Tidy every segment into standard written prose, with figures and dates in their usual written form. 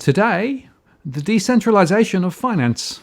Today, the decentralization of finance.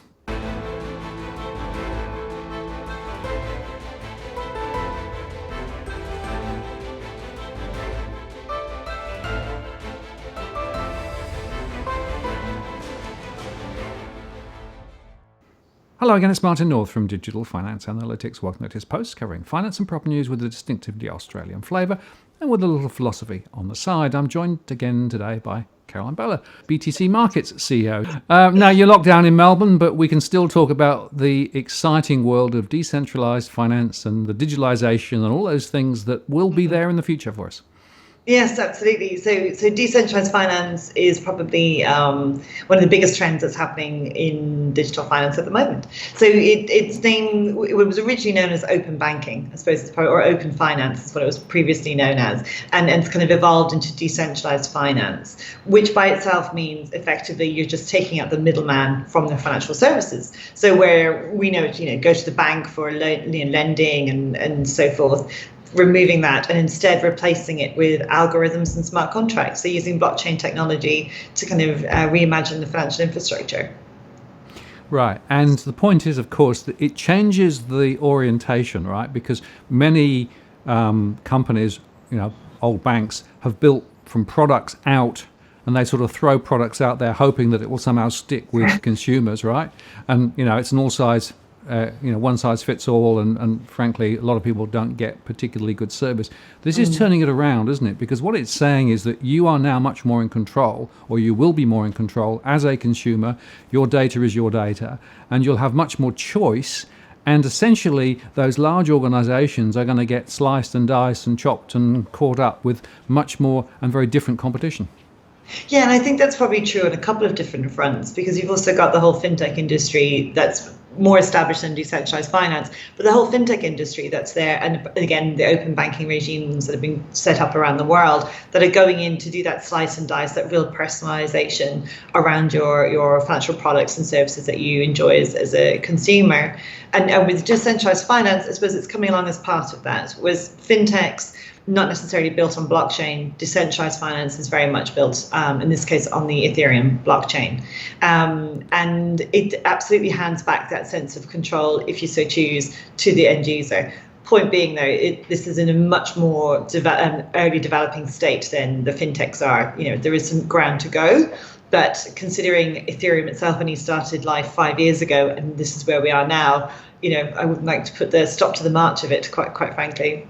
Hello again, it's Martin North from Digital Finance Analytics, Work Notice Post, covering finance and proper news with a distinctively Australian flavour and with a little philosophy on the side. I'm joined again today by Caroline Bowler, BTC Markets CEO. Now, you're locked down in Melbourne, but we can still talk about the exciting world of decentralised finance and the digitalisation and all those things that will be there in the future for us. Yes, absolutely. So decentralized finance is probably one of the biggest trends that's happening in digital finance at the moment. So it was originally known as open banking, I suppose, or open finance is what it was previously known as, and it's kind of evolved into decentralized finance, which by itself means effectively you're just taking out the middleman from the financial services. So where we know, go to the bank for lending and so forth, removing that and instead replacing it with algorithms and smart contracts. So using blockchain technology to kind of reimagine the financial infrastructure. Right. And the point is, of course, that it changes the orientation, right? Because many companies, old banks, have built from products out, and they sort of throw products out there hoping that it will somehow stick with consumers, right? And, it's an all size one size fits all, and frankly, a lot of people don't get particularly good service. This is turning it around, isn't it? Because what it's saying is that you are now much more in control, or you will be more in control as a consumer. Your data is your data, and you'll have much more choice. And essentially, those large organizations are going to get sliced and diced and chopped and caught up with much more and very different competition. Yeah, and I think that's probably true on a couple of different fronts, because you've also got the whole fintech industry that's more established than decentralized finance, but the whole fintech industry that's there, and again, the open banking regimes that have been set up around the world that are going in to do that slice and dice, that real personalization around your financial products and services that you enjoy as a consumer. And with decentralized finance, I suppose it's coming along as part of that, was fintechs not necessarily built on blockchain. Decentralized finance is very much built, in this case, on the Ethereum blockchain. And it absolutely hands back that sense of control, if you so choose, to the end user. Point being, though, this is in a much more early developing state than the fintechs are. There is some ground to go. But considering Ethereum itself only started life 5 years ago, and this is where we are now, I wouldn't like to put the stop to the march of it, quite frankly.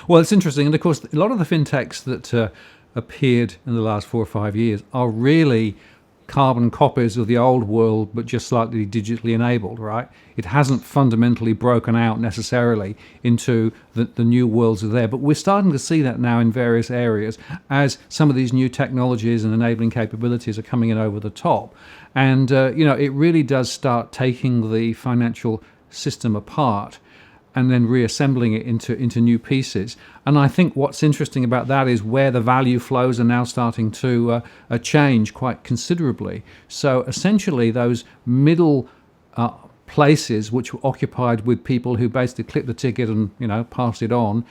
Well, it's interesting. And of course, a lot of the fintechs that appeared in the last 4 or 5 years are really carbon copies of the old world, but just slightly digitally enabled, right? It hasn't fundamentally broken out necessarily into the new worlds are there. But we're starting to see that now in various areas as some of these new technologies and enabling capabilities are coming in over the top. And, it really does start taking the financial system apart and then reassembling it into new pieces. And I think what's interesting about that is where the value flows are now starting to change quite considerably. So essentially those middle places which were occupied with people who basically clicked the ticket and, passed it on,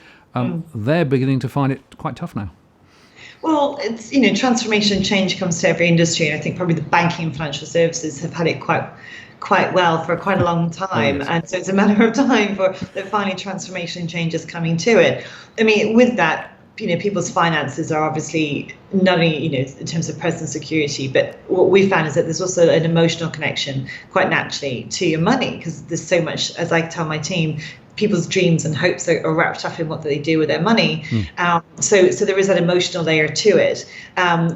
they're beginning to find it quite tough now. Well, it's, transformation and change comes to every industry. And I think probably the banking and financial services have had it quite well for quite a long time. Yes. And so it's a matter of time for that finally transformation and change is coming to it. I mean, with that, people's finances are obviously not only, in terms of personal security, but what we found is that there's also an emotional connection quite naturally to your money, because there's so much, as I tell my team, people's dreams and hopes are wrapped up in what they do with their money. So there is that emotional layer to it,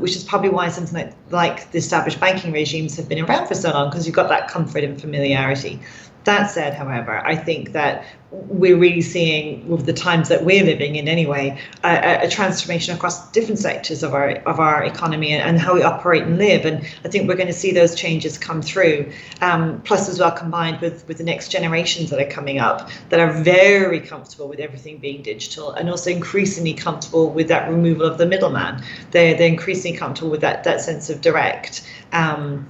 which is probably why something like the established banking regimes have been around for so long, because you've got that comfort and familiarity. That said, however, I think that we're really seeing, with the times that we're living in anyway, a transformation across different sectors of our economy and how we operate and live. And I think we're going to see those changes come through, plus as well combined with the next generations that are coming up that are very comfortable with everything being digital, and also increasingly comfortable with that removal of the middleman. They're increasingly comfortable with that sense of direct,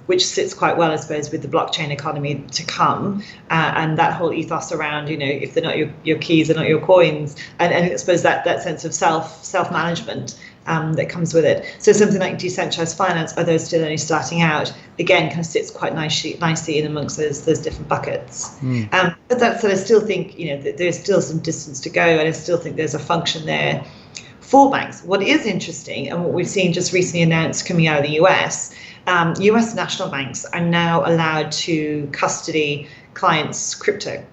which sits quite well, I suppose, with the blockchain economy to come, and that whole ethos around, if they're not your keys, they're not your coins, and I suppose that sense of self-management that comes with it. So something like decentralized finance, although still only starting out, again, kind of sits quite nicely in amongst those different buckets. But that said, I still think that there's still some distance to go, and I still think there's a function there for banks. What is interesting, and what we've seen just recently announced coming out of the US, US national banks are now allowed to custody clients' crypto,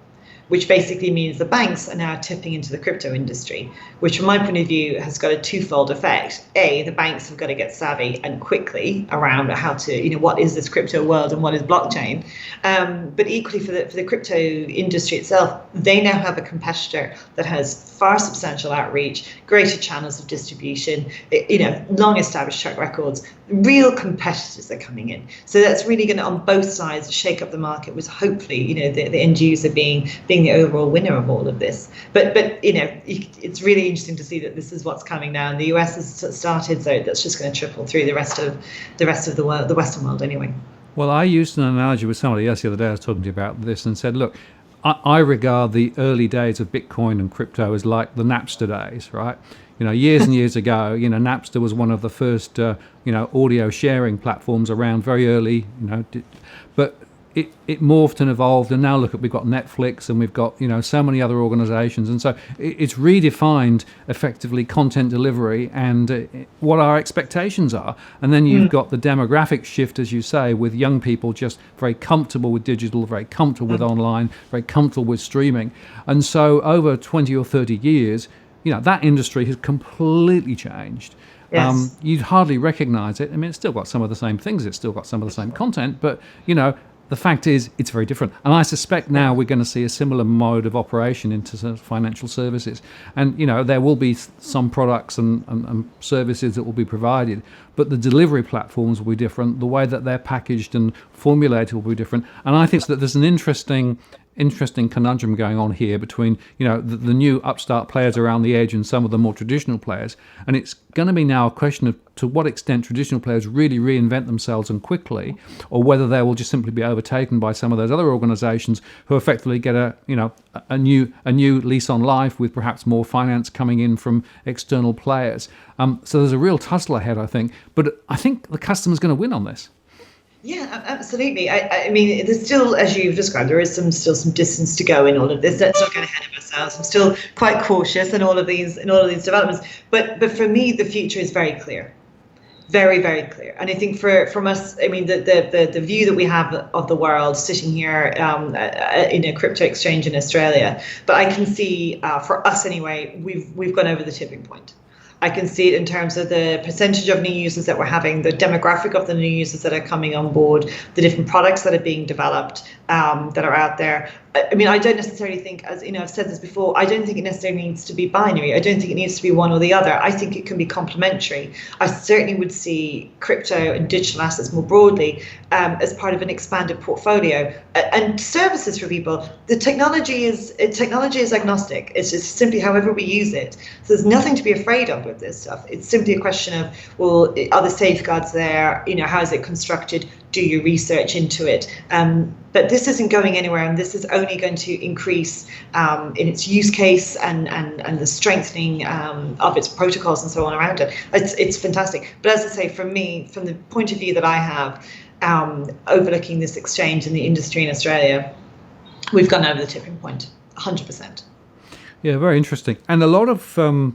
which basically means the banks are now tipping into the crypto industry, which from my point of view has got a twofold effect. A, the banks have got to get savvy and quickly around how to, what is this crypto world and what is blockchain. But equally for the crypto industry itself, they now have a competitor that has far substantial outreach, greater channels of distribution, long established track records. Real competitors are coming in. So that's really going to, on both sides, shake up the market, with hopefully, the end user being the overall winner of all of this. But it's really interesting to see that this is what's coming now, and the US has started, so that's just going to trickle through the rest of the world, the Western world anyway. Well, I used an analogy with somebody else the other day. I was talking to you about this and said, look, I regard the early days of Bitcoin and crypto as like the Napster days, right? Years and years ago, Napster was one of the first, audio sharing platforms around very early, but it morphed and evolved, and now look, we've got Netflix and we've got so many other organizations, and so it's redefined effectively content delivery and what our expectations are. And then you've got the demographic shift, as you say, with young people just very comfortable with digital, very comfortable with online, very comfortable with streaming. And so over 20 or 30 years, that industry has completely changed. Yes. You'd hardly recognize it. I mean, it's still got some of the same things, it's still got some of the same content, but the fact is, it's very different. And I suspect now we're going to see a similar mode of operation into financial services. And, there will be some products and services that will be provided, but the delivery platforms will be different. The way that they're packaged and formulated will be different. And I think that there's an interesting conundrum going on here between the new upstart players around the edge and some of the more traditional players, and it's going to be now a question of to what extent traditional players really reinvent themselves and quickly, or whether they will just simply be overtaken by some of those other organizations who effectively get a new lease on life, with perhaps more finance coming in from external players. So there's a real tussle ahead, I think, but I think the customer's going to win on this. Yeah, absolutely. I mean, there's still, as you've described, there is still some distance to go in all of this. Let's not get ahead of ourselves. I'm still quite cautious in all of these developments. But for me, the future is very clear, very, very clear. And I think from us, I mean, the view that we have of the world sitting here in a crypto exchange in Australia, but I can see for us anyway, we've gone over the tipping point. I can see it in terms of the percentage of new users that we're having, the demographic of the new users that are coming on board, the different products that are being developed that are out there. I mean, I don't necessarily think, as I've said this before, I don't think it necessarily needs to be binary. I don't think it needs to be one or the other. I think it can be complementary. I certainly would see crypto and digital assets more broadly as part of an expanded portfolio and services for people. The technology is agnostic. It's just simply however we use it. So there's nothing to be afraid of with this stuff. It's simply a question of, well, are the safeguards there? How is it constructed? Do your research into it. But this isn't going anywhere, and this is only going to increase in its use case and the strengthening of its protocols and so on around it. It's fantastic. But as I say, for me, from the point of view that I have, overlooking this exchange in the industry in Australia, we've gone over the tipping point, 100%. Yeah, very interesting. And a lot of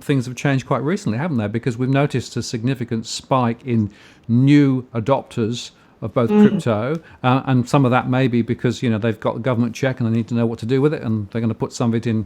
things have changed quite recently, haven't they? Because we've noticed a significant spike in new adopters of both crypto, and some of that may be because they've got a government check and they need to know what to do with it, and they're going to put some of it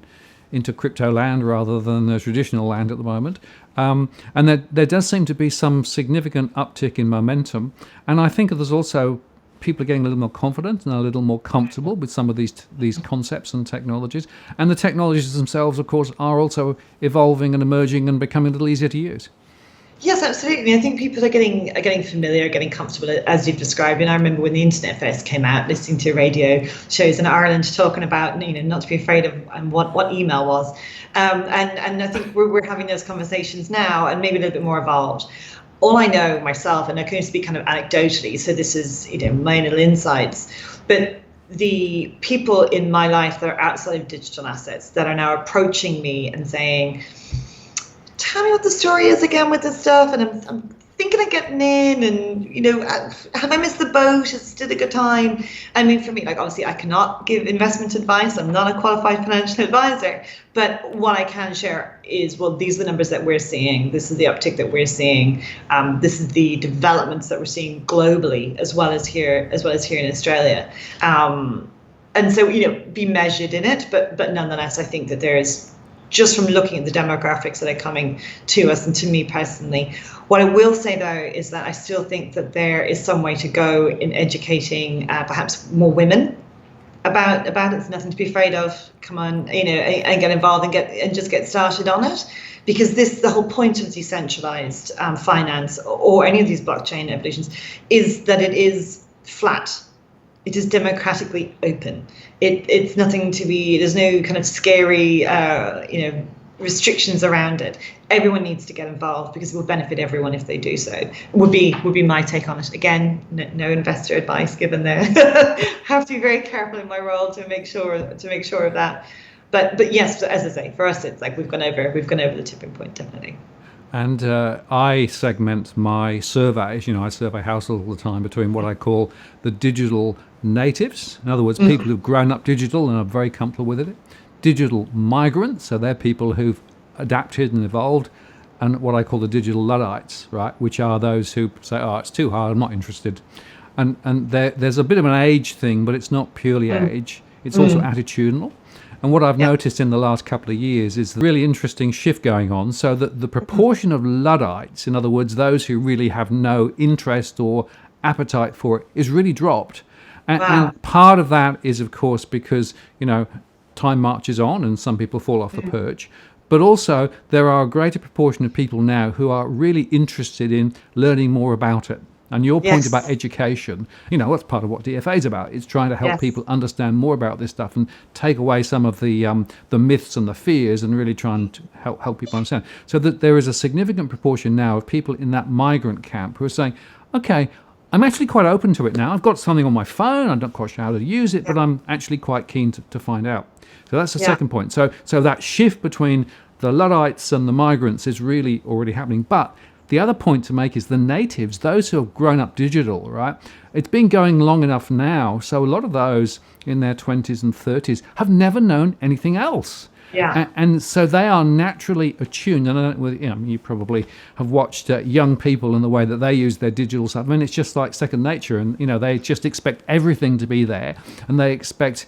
into crypto land rather than the traditional land at the moment. And there does seem to be some significant uptick in momentum, and I think there's also people are getting a little more confident and a little more comfortable with some of these concepts and technologies. And the technologies themselves, of course, are also evolving and emerging and becoming a little easier to use. Yes, absolutely. I think people are getting familiar, getting comfortable, as you've described. And I remember when the internet first came out, listening to radio shows in Ireland talking about, not to be afraid of what email was. And I think we're having those conversations now, and maybe a little bit more evolved. All I know myself, and I can speak kind of anecdotally, so this is my little insights, but the people in my life that are outside of digital assets that are now approaching me and saying, tell me what the story is again with this stuff, and I'm thinking of getting in, and have I missed the boat? Is it a good time? I mean, for me, like, obviously I cannot give investment advice. I'm not a qualified financial advisor, but what I can share is, well, these are the numbers that we're seeing. This is the uptick that we're seeing. This is the developments that we're seeing globally, as well as here in Australia. And so, be measured in it, but nonetheless, I think that there's, just from looking at the demographics that are coming to us and to me personally, what I will say though is that I still think that there is some way to go in educating perhaps more women about it. It's nothing to be afraid of. Come on, and get involved and just get started on it, because the whole point of decentralized finance or any of these blockchain evolutions is that it is flat. It is democratically open. It's nothing to be. There's no kind of scary, restrictions around it. Everyone needs to get involved because it will benefit everyone if they do so. Would be my take on it. Again, no investor advice given there. Have to be very careful in my role to make sure of that. But yes, as I say, for us, it's like we've gone over the tipping point, definitely. And I segment my surveys, I survey households all the time, between what I call the digital natives, in other words, people who've grown up digital and are very comfortable with it, digital migrants, so they're people who've adapted and evolved, and what I call the digital Luddites, right, which are those who say, oh, it's too hard, I'm not interested. And there's a bit of an age thing, but it's not purely age, it's also attitudinal. And what I've noticed in the last couple of years is a really interesting shift going on, so that the proportion of Luddites, in other words, those who really have no interest or appetite for it, is really dropped. And part of that is, of course, because, time marches on and some people fall off the perch. But also there are a greater proportion of people now who are really interested in learning more about it. And your point about education, that's part of what DFA is about. It's trying to help people understand more about this stuff and take away some of the myths and the fears, and really trying to help people understand. So that there is a significant proportion now of people in that migrant camp who are saying, okay, I'm actually quite open to it now. I've got something on my phone. I'm not quite sure how to use it, but I'm actually quite keen to find out. So that's the second point. So that shift between the Luddites and the migrants is really already happening. But the other point to make is the natives, those who have grown up digital, right? It's been going long enough now, so a lot of those in their 20s and 30s have never known anything else. Yeah. And so they are naturally attuned. And I don't, you probably have watched young people and the way that they use their digital stuff. I mean, it's just like second nature, and they just expect everything to be there, and they expect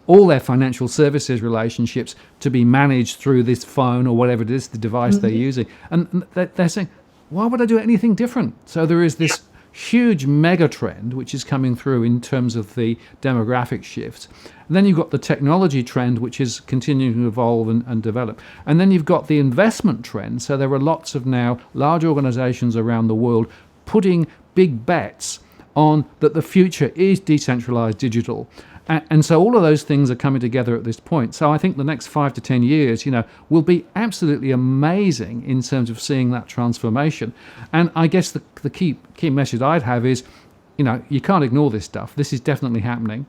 all their financial services relationships to be managed through this phone or whatever it is, the device they're using. And they're saying, why would I do anything different? So there is this huge mega trend which is coming through in terms of the demographic shift. And then you've got the technology trend, which is continuing to evolve and develop. And then you've got the investment trend. So there are lots of now large organizations around the world putting big bets on that the future is decentralized digital. And so all of those things are coming together at this point. So I think the next 5 to 10 years, will be absolutely amazing in terms of seeing that transformation. And I guess the key message I'd have is, you can't ignore this stuff. This is definitely happening.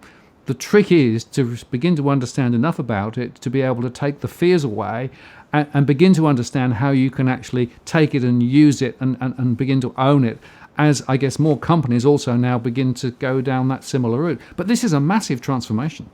The trick is to begin to understand enough about it to be able to take the fears away and begin to understand how you can actually take it and use it and begin to own it, as I guess more companies also now begin to go down that similar route. But this is a massive transformation.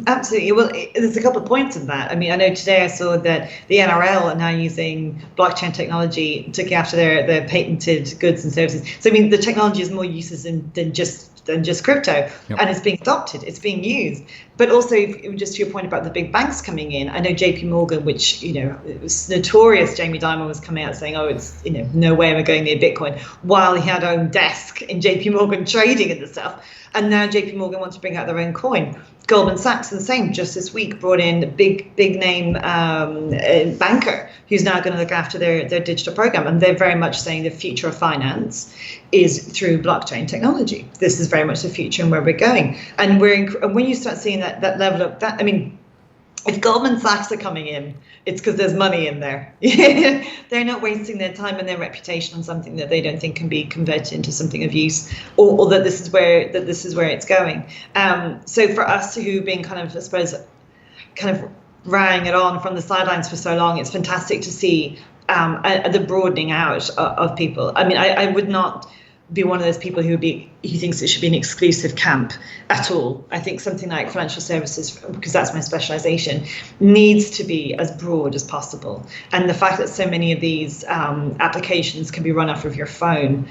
Absolutely. Well, there's a couple of points in that. I mean, I know today I saw that the NRL are now using blockchain technology to go after their patented goods and services. So, I mean, the technology has more uses than just crypto, and it's being adopted, it's being used. But also, just to your point about the big banks coming in, I know JP Morgan, which, it was notorious, Jamie Dimon was coming out saying, it's, no way am I going near Bitcoin, while he had own desk in JP Morgan trading and the stuff. And now JP Morgan wants to bring out their own coin. Goldman Sachs, the same, just this week brought in a big name banker who's now going to look after their digital program. And they're very much saying the future of finance is through blockchain technology. This is very much the future and where we're going. And when you start seeing that level of that, I mean, if Goldman Sachs are coming in, it's because there's money in there. They're not wasting their time and their reputation on something that they don't think can be converted into something of use, or that this is where it's going. So for us who've been kind of, I suppose, kind of rang it on from the sidelines for so long, it's fantastic to see the broadening out of people. I mean, I would not be one of those people who thinks it should be an exclusive camp at all. I think something like financial services, because that's my specialization, needs to be as broad as possible. And the fact that so many of these applications can be run off of your phone,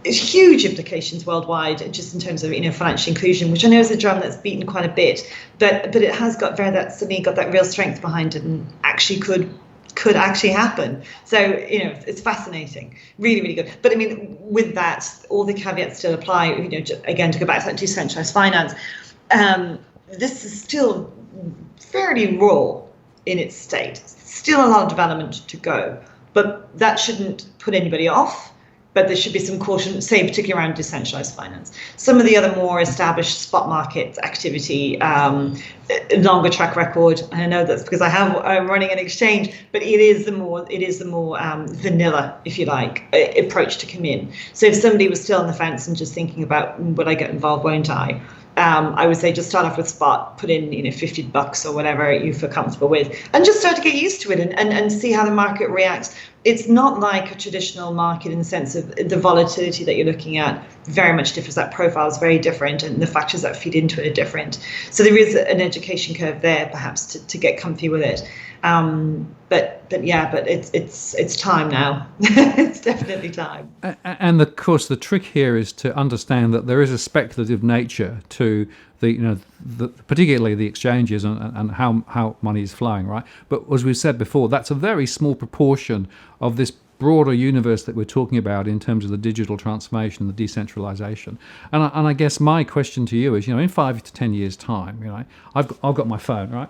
huge implications worldwide, just in terms of financial inclusion, which I know is a drum that's beaten quite a bit, but it has got suddenly got that real strength behind it, and actually could actually happen. So it's fascinating, really, really good. But I mean, with that, all the caveats still apply. Again, to go back to that decentralized finance, this is still fairly raw in its state. Still a lot of development to go, but that shouldn't put anybody off. But there should be some caution, say, particularly around decentralized finance. Some of the other more established spot market activity, longer track record. And I know that's because I'm running an exchange, but it is the more vanilla, if you like, approach to come in. So if somebody was still on the fence and just thinking about, will I get involved, won't I would say just start off with spot, put in $50 or whatever you feel comfortable with, and just start to get used to it and see how the market reacts. It's not like a traditional market in the sense of the volatility that you're looking at very much differs. That profile is very different, and the factors that feed into it are different. So there is an education curve there, perhaps, to get comfy with it. But it's time now. It's definitely time. And of course, the trick here is to understand that there is a speculative nature to particularly the exchanges and how money is flowing, right? But as we've said before, that's a very small proportion of this broader universe that we're talking about in terms of the digital transformation, the decentralization. And I guess my question to you is, in 5 to 10 years' time, I've got my phone, right?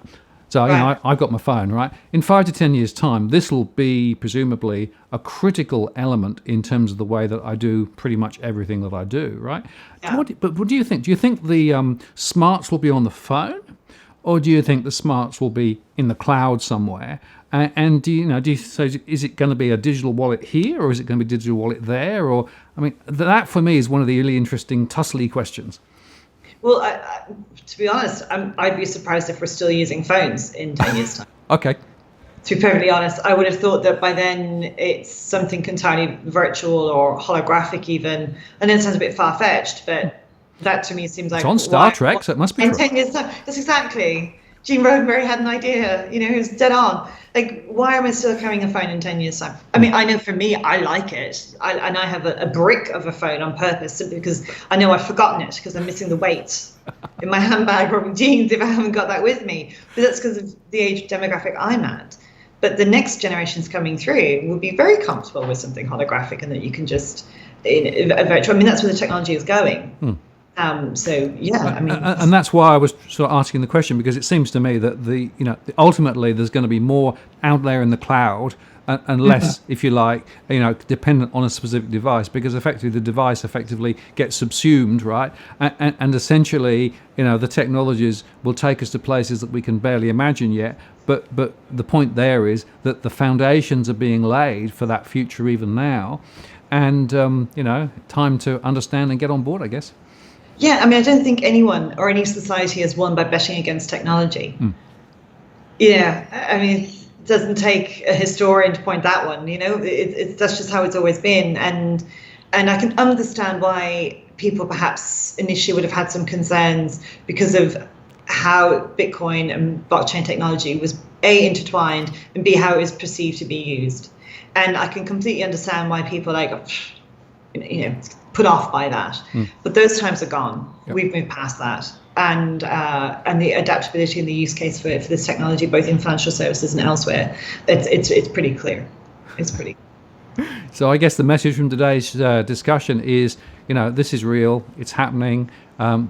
So I've got my phone, right? In 5 to 10 years' time, this will be presumably a critical element in terms of the way that I do pretty much everything that I do, right? Yeah. But what do you think? Do you think the smarts will be on the phone, or do you think the smarts will be in the cloud somewhere? And so is it going to be a digital wallet here, or is it going to be a digital wallet there? Or that for me is one of the really interesting tussly questions. Well, to be honest, I'd be surprised if we're still using phones in 10 years' time. Okay. To be perfectly honest, I would have thought that by then it's something entirely virtual or holographic even. And it sounds a bit far-fetched, but that to me seems like... It's on Star Trek, so it must be in true. 10 years' time. That's exactly. Gene Roddenberry had an idea, who's dead on. Like, why am I still carrying a phone in 10 years' time? I mean, I know for me, I like it. And I have a brick of a phone on purpose simply because I know I've forgotten it because I'm missing the weight in my handbag or my jeans if I haven't got that with me. But that's because of the age demographic I'm at. But the next generations coming through will be very comfortable with something holographic and that you can just, a virtual, that's where the technology is going. And that's why I was sort of asking the question, because it seems to me that ultimately there's going to be more out there in the cloud and less, if you like, dependent on a specific device, because effectively the device gets subsumed, right? And essentially, the technologies will take us to places that we can barely imagine yet. But the point there is that the foundations are being laid for that future even now, and time to understand and get on board, I guess. Yeah, I don't think anyone or any society has won by betting against technology. Yeah, it doesn't take a historian to point that one. That's just how it's always been, and I can understand why people perhaps initially would have had some concerns because of how Bitcoin and blockchain technology was A, intertwined, and B, how it was perceived to be used. And I can completely understand why people put off by that. But those times are gone. Yep. We've moved past that. And the adaptability and the use case for this technology, both in financial services and elsewhere, it's pretty clear. It's pretty. So I guess the message from today's discussion is, this is real. It's happening.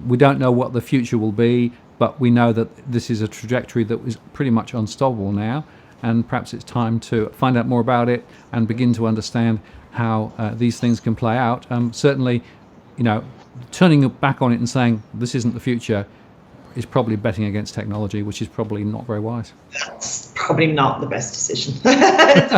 We don't know what the future will be, but we know that this is a trajectory that is pretty much unstoppable now. And perhaps it's time to find out more about it and begin to understand how these things can play out. Certainly, turning your back on it and saying this isn't the future is probably betting against technology, which is probably not very wise. That's probably not the best decision to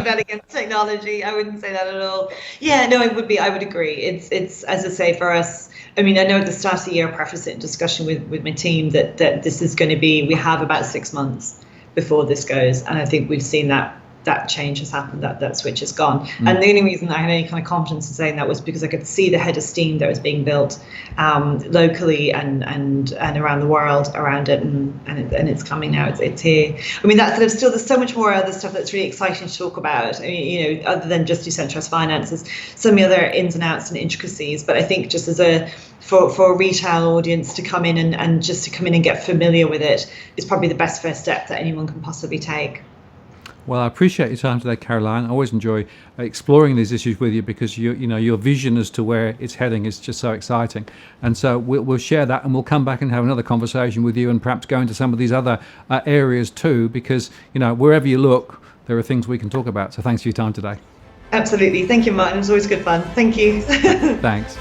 bet against technology. I wouldn't say that at all. Yeah, no, it would be. I would agree. It's as I say, for us, I know at the start of the year, I prefaced it in discussion with my team that this is going to be, we have about 6 months before this goes. And I think we've seen that that change has happened, that switch is gone. And the only reason I had any kind of confidence in saying that was because I could see the head of steam that was being built locally and around the world around it, and it's coming now. It's here. I mean, that sort of still, there's so much more other stuff that's really exciting to talk about. I mean, other than just decentralized finance, there's so many other ins and outs and intricacies. But I think just for a retail audience to come in and just to come in and get familiar with it is probably the best first step that anyone can possibly take. Well, I appreciate your time today, Caroline. I always enjoy exploring these issues with you because your vision as to where it's heading is just so exciting. And so we'll share that, and we'll come back and have another conversation with you, and perhaps go into some of these other areas too, because wherever you look, there are things we can talk about. So thanks for your time today. Absolutely. Thank you, Martin. It was always good fun. Thank you. Thanks.